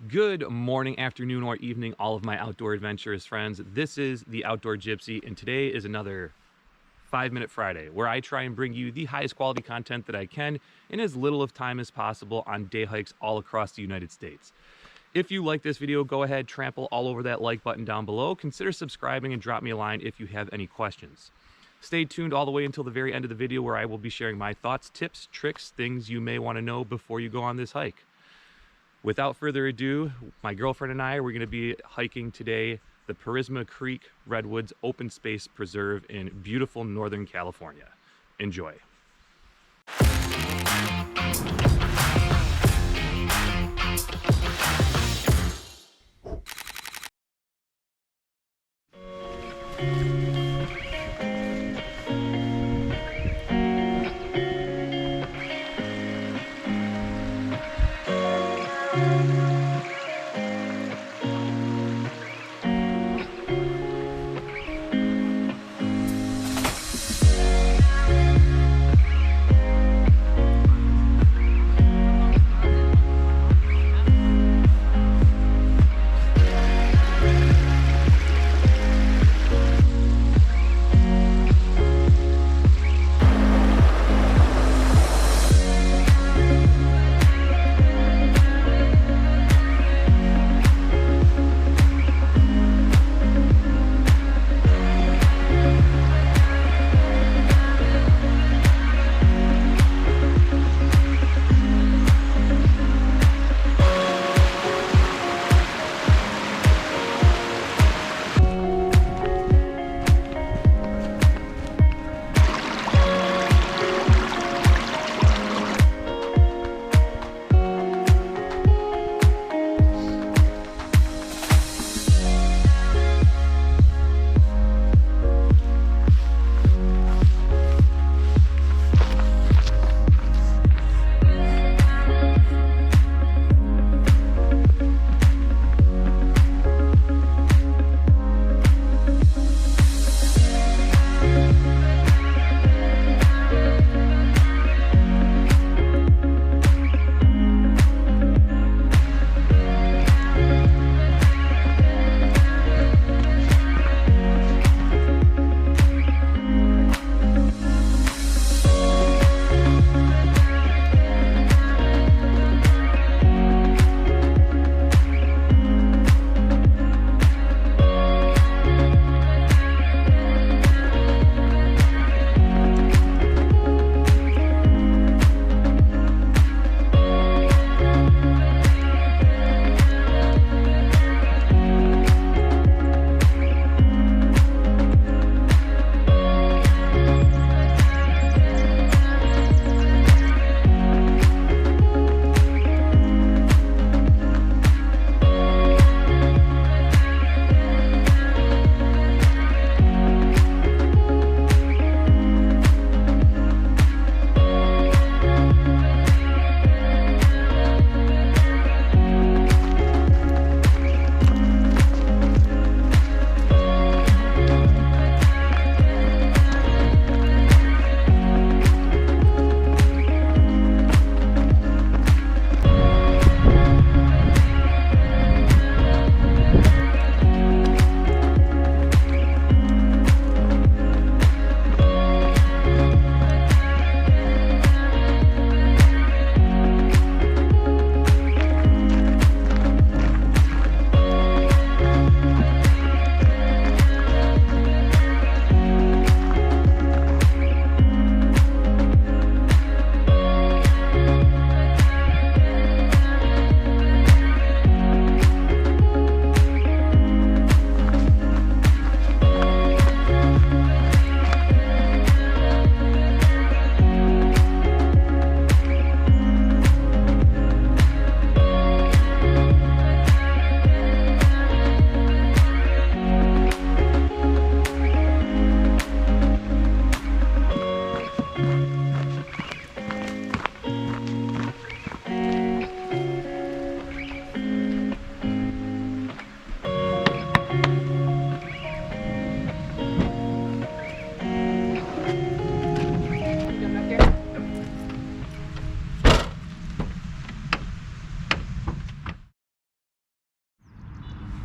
Good morning, afternoon, or evening, all of my outdoor adventurous friends. This is the Outdoor Gypsy, and today is another 5-Minute Friday, where I try and bring you the highest quality content that I can in as little of time as possible on day hikes all across the United States. If you like this video, go ahead, trample all over that like button down below. Consider subscribing and drop me a line if you have any questions. Stay tuned all the way until the very end of the video, where I will be sharing my thoughts, tips, tricks, things you may want to know before you go on this hike. Without further ado, my girlfriend and I, we're going to be hiking today the Purisma Creek Redwoods Open Space Preserve in beautiful Northern California. Enjoy.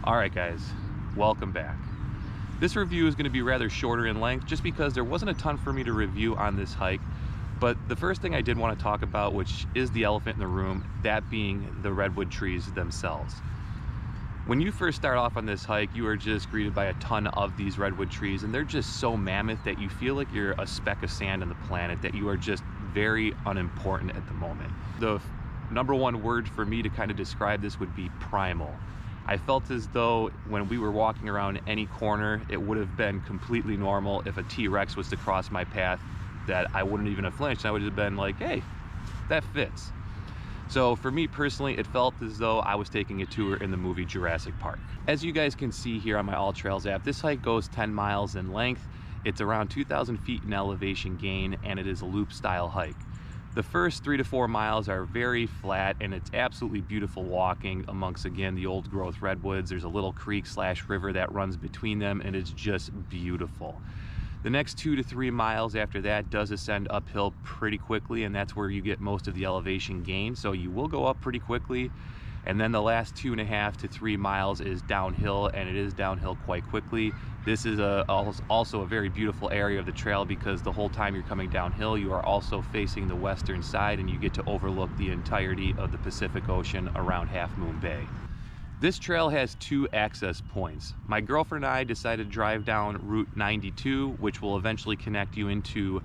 Alright guys, welcome back. This review is going to be rather shorter in length just because there wasn't a ton for me to review on this hike. But the first thing I did want to talk about, which is the elephant in the room, that being the redwood trees themselves. When you first start off on this hike, you are just greeted by a ton of these redwood trees, and they're just so mammoth that you feel like you're a speck of sand on the planet, that you are just very unimportant at the moment. The number one word for me to kind of describe this would be primal. I felt as though when we were walking around any corner, it would have been completely normal if a T-Rex was to cross my path, that I wouldn't even have flinched. I would have been like, hey, that fits. So for me personally, it felt as though I was taking a tour in the movie Jurassic Park. As you guys can see here on my All Trails app, this hike goes 10 miles in length. It's around 2,000 feet in elevation gain, and it is a loop style hike. The first 3 to 4 miles are very flat, and it's absolutely beautiful walking amongst, again, the old growth redwoods. There's a little creek / river that runs between them, and it's just beautiful. The next 2 to 3 miles after that does ascend uphill pretty quickly, and that's where you get most of the elevation gain. So you will go up pretty quickly. And then the last 2.5 to 3 miles is downhill, and it is downhill quite quickly. This is also a very beautiful area of the trail because the whole time you're coming downhill, you are also facing the western side, and you get to overlook the entirety of the Pacific Ocean around Half Moon Bay. This trail has 2 access points. My girlfriend and I decided to drive down Route 92, which will eventually connect you into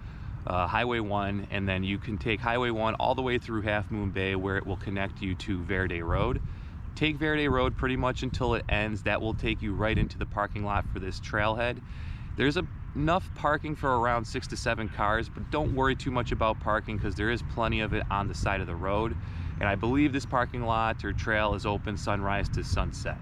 Highway 1, and then you can take Highway 1 all the way through Half Moon Bay, where it will connect you to Verde Road. Take Verde Road pretty much until it ends. That will take you right into the parking lot for this trailhead. There's enough parking for around 6 to 7 cars, but don't worry too much about parking because there is plenty of it on the side of the road. And I believe this parking lot or trail is open sunrise to sunset.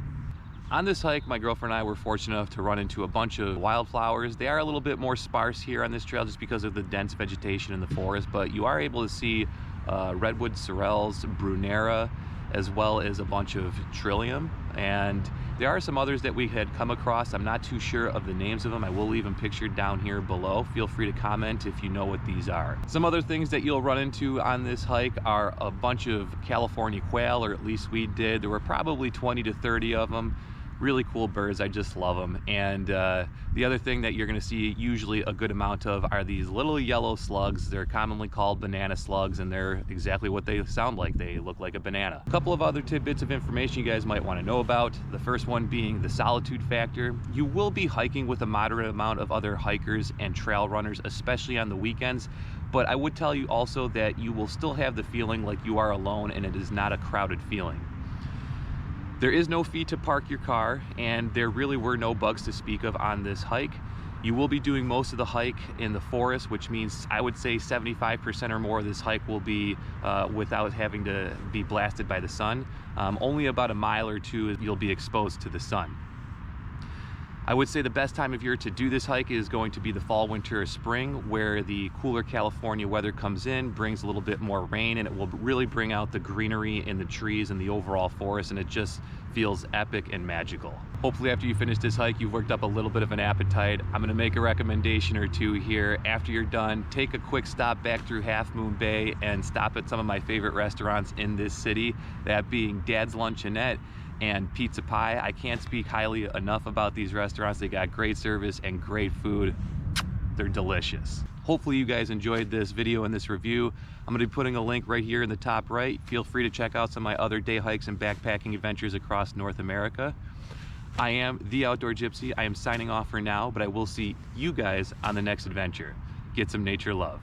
On this hike, my girlfriend and I were fortunate enough to run into a bunch of wildflowers. They are a little bit more sparse here on this trail just because of the dense vegetation in the forest, but you are able to see redwood sorrels, brunera, as well as a bunch of trillium. And there are some others that we had come across. I'm not too sure of the names of them. I will leave them pictured down here below. Feel free to comment if you know what these are. Some other things that you'll run into on this hike are a bunch of California quail, or at least we did. There were probably 20 to 30 of them. Really cool birds, I just love them. And the other thing that you're gonna see usually a good amount of are these little yellow slugs. They're commonly called banana slugs, and they're exactly what they sound like. They look like a banana. A couple of other tidbits of information you guys might wanna know about. The first one being the solitude factor. You will be hiking with a moderate amount of other hikers and trail runners, especially on the weekends. But I would tell you also that you will still have the feeling like you are alone, and it is not a crowded feeling. There is no fee to park your car, and there really were no bugs to speak of on this hike. You will be doing most of the hike in the forest, which means I would say 75% or more of this hike will be without having to be blasted by the sun. Only about a mile or two you'll be exposed to the sun. I would say the best time of year to do this hike is going to be the fall, winter, or spring, where the cooler California weather comes in, brings a little bit more rain, and it will really bring out the greenery in the trees and the overall forest, and it just feels epic and magical. Hopefully after you finish this hike, you've worked up a little bit of an appetite. I'm gonna make a recommendation or two here. After you're done, take a quick stop back through Half Moon Bay and stop at some of my favorite restaurants in this city, that being Dad's Luncheonette and Pizza Pie. I can't speak highly enough about these restaurants. They got great service and great food. They're delicious. Hopefully you guys enjoyed this video and this review. I'm gonna be putting a link right here in the top right. Feel free to check out some of my other day hikes and backpacking adventures across North America. I am the Outdoor Gypsy. I am signing off for now, but I will see you guys on the next adventure. Get some nature love.